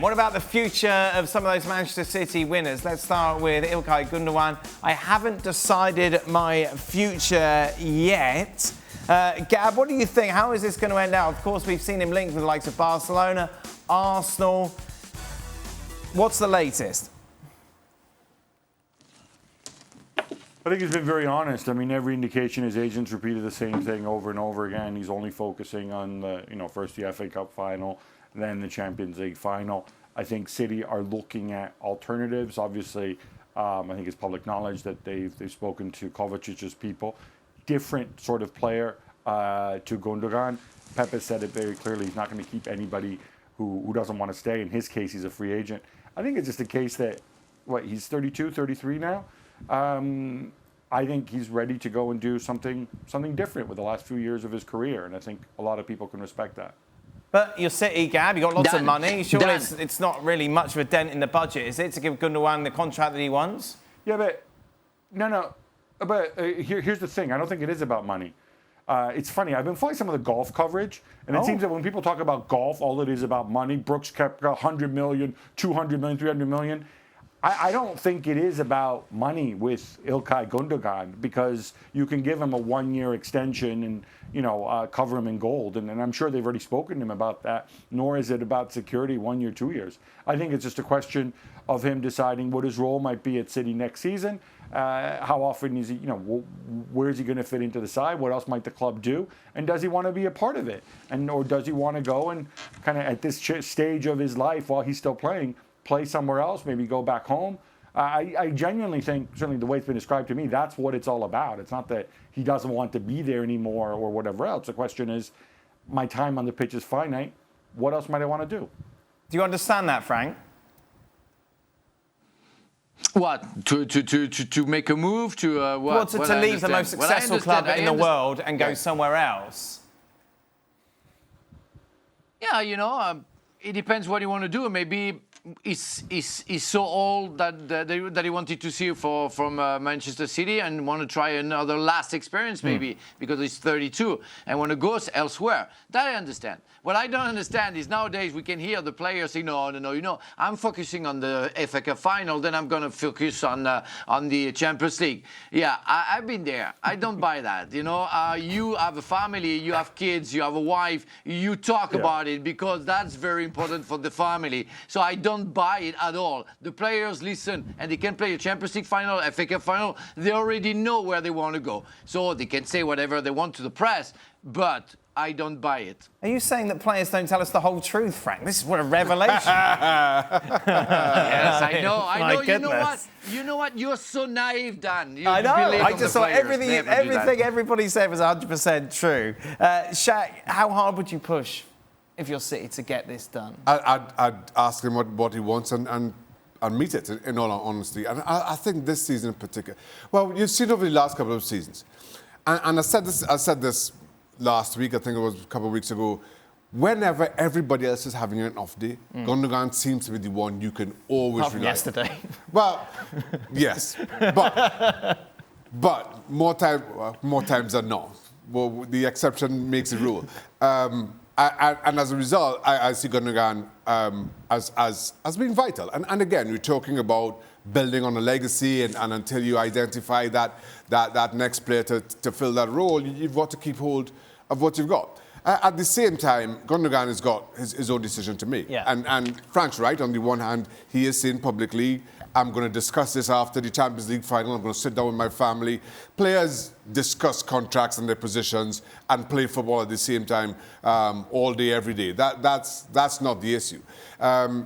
What about the future of some of those Manchester City winners? Let's start with Ilkay Gundogan. I haven't decided my future yet. Gab, what do you think? How is this going to end out? Of course, we've seen him linked with the likes of Barcelona, Arsenal. What's the latest? I think he's been very honest. I mean, every indication his agents repeated the same thing over and over again. He's only focusing on first the FA Cup final, then the Champions League final. I think City are looking at alternatives. Obviously, I think it's public knowledge that they've spoken to Kovacic's people. Different sort of player to Gundogan. Pep has said it very clearly. He's not going to keep anybody who doesn't want to stay. In his case, he's a free agent. I think it's just a case that, he's 32, 33 now. I think he's ready to go and do something different with the last few years of his career, and I think a lot of people can respect that. But you're City, Gab, you've got lots of money. Surely it's not really much of a dent in the budget, is it, to give Gundogan the contract that he wants? Yeah, but no. But here's the thing. I don't think it is about money. It's funny. I've been following some of the golf coverage, and it seems that when people talk about golf, all it is about money. Brooks kept 100 million, 200 million, 300 million. I don't think it is about money with Ilkay Gundogan, because you can give him a 1-year extension and cover him in gold, and I'm sure they've already spoken to him about that. Nor is it about security 1 year, 2 years. I think it's just a question of him deciding what his role might be at City next season. How often is he? Where is he going to fit into the side? What else might the club do? And does he want to be a part of it? Or does he want to go and kind of at this stage of his life while he's still playing? Play somewhere else, maybe go back home. I genuinely think, certainly the way it's been described to me, that's what it's all about. It's not that he doesn't want to be there anymore or whatever else. The question is, my time on the pitch is finite. What else might I want to do? Do you understand that, Frank? What? To make a move? To what? Well, to leave the most successful club in the world and go somewhere else. Yeah, it depends what you want to do. Maybe he's so old that he wanted to see from Manchester City and want to try another last experience, maybe because he's 32 and want to go elsewhere. That I understand. What I don't understand is nowadays we can hear the players say, no, I'm focusing on the FA Cup final, then I'm going to focus on the Champions League. Yeah, I've been there. I don't buy that. You have a family, you have kids, you have a wife, you talk about it because that's very important for the family. So I don't buy it at all. The players listen and they can play a Champions League final, FA Cup final. They already know where they want to go. So they can say whatever they want to the press, but I don't buy it. Are you saying that players don't tell us the whole truth, Frank? This is what a revelation. Yes, I know. You know what? You're so naive, Dan. I know. I just thought everything everybody said was 100% true. Shaq, how hard would you push if you're City to get this done? I'd ask him what he wants and meet it, in all honesty. And I think this season in particular, well, you've seen over the last couple of seasons, and I said this last week, I think it was a couple of weeks ago, whenever everybody else is having an off day, Gundogan seems to be the one you can always rely on. Yesterday. Well, yes, but more times than not. Well, the exception makes the rule. And as a result, I see Gundogan as being vital. And again, we're talking about building on a legacy, and until you identify that next player to fill that role, you've got to keep hold of what you've got. At the same time, Gundogan has got his own decision to make. Yeah. And Frank's right. On the one hand, he is saying publicly, I'm going to discuss this after the Champions League final. I'm going to sit down with my family. Players discuss contracts and their positions and play football at the same time all day, every day. That's not the issue.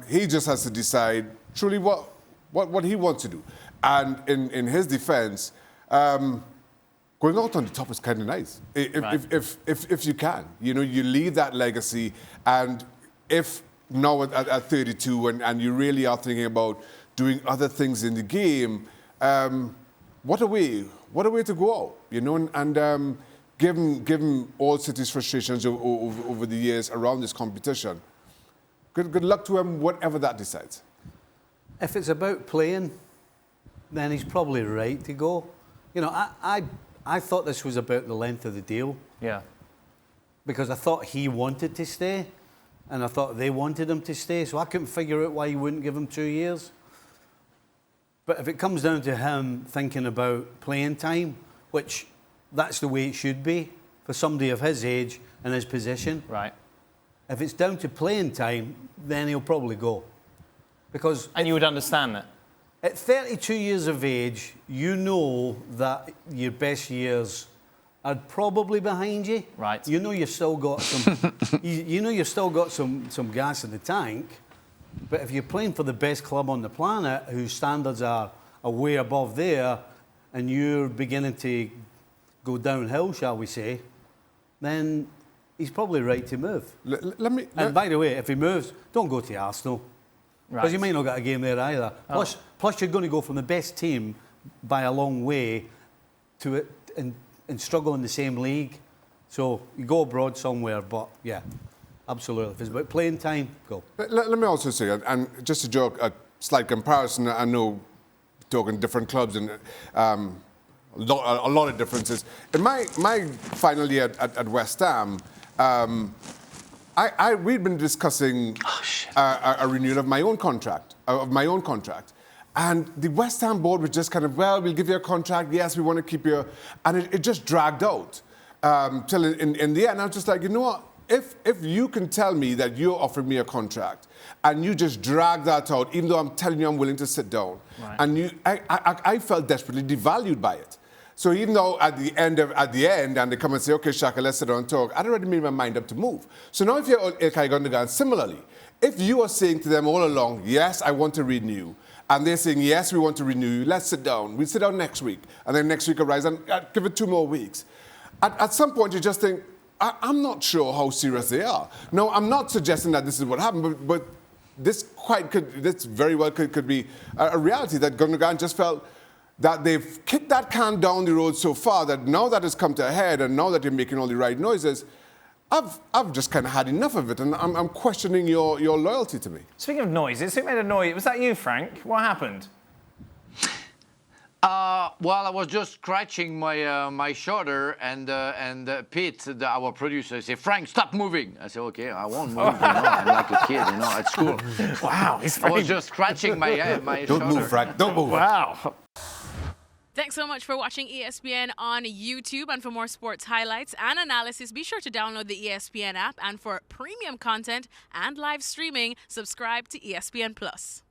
He just has to decide truly what he wants to do. And in his defence, going out on the top is kind of nice. If you can. You leave that legacy. And if now at 32 and you really are thinking about doing other things in the game, what a way to go out, and given all City's frustrations over the years around this competition, good luck to him, whatever that decides. If it's about playing, then he's probably right to go. I thought this was about the length of the deal. Yeah. Because I thought he wanted to stay. and I thought they wanted him to stay, so I couldn't figure out why he wouldn't give him 2 years. But if it comes down to him thinking about playing time, which that's the way it should be for somebody of his age and his position. Right. If it's down to playing time, then he'll probably go. Because And you would understand that? at 32 years of age, you know that your best years are probably behind you. Right. You know you've still got some. you know you've still got some gas in the tank. But if you're playing for the best club on the planet, whose standards are way above there, and you're beginning to go downhill, shall we say, then he's probably right to move. And by the way, if he moves, don't go to Arsenal. Because Right. you might not get a game there either. Plus, you're going to go from the best team by a long way to it and struggle in the same league. So you go abroad somewhere, but yeah, absolutely. If it's about playing time, go. Let me also say, and just to draw a slight comparison, I know talking different clubs and a lot of differences. In my final year at West Ham, we'd been discussing a renewal of my own contract, and the West Ham board was just kind of, well, we'll give you a contract. Yes, we want to keep you, and it just dragged out till in the end. I was just like, you know what? If you can tell me that you're offering me a contract and you just drag that out, even though I'm telling you I'm willing to sit down, right. and I felt desperately devalued by it. So even though at the end, and they come and say, okay, Shaka, let's sit down and talk, I'd already made my mind up to move. So now if you're Ilkay Gundogan, similarly, if you are saying to them all along, yes, I want to renew, and they're saying, yes, we want to renew you, let's sit down. We'll sit down next week, and then next week arrives, and give it 2 more weeks. At some point, you just think, I'm not sure how serious they are. No, I'm not suggesting that this is what happened, but this very well could be a reality, that Gundogan just felt that they've kicked that can down the road so far that now that it's come to a head and now that you're making all the right noises, I've just kind of had enough of it, and I'm questioning your loyalty to me. Speaking of noises, who made a noise? Was that you, Frank? What happened? Well, I was just scratching my shoulder, and Pete, our producer, said, "Frank, stop moving." I said, "Okay, I won't move. I'm like a kid, at school." Wow, I was just scratching my shoulder. Don't move, Frank. Don't move. Wow. Thanks so much for watching ESPN on YouTube. And for more sports highlights and analysis, be sure to download the ESPN app. And for premium content and live streaming, subscribe to ESPN Plus.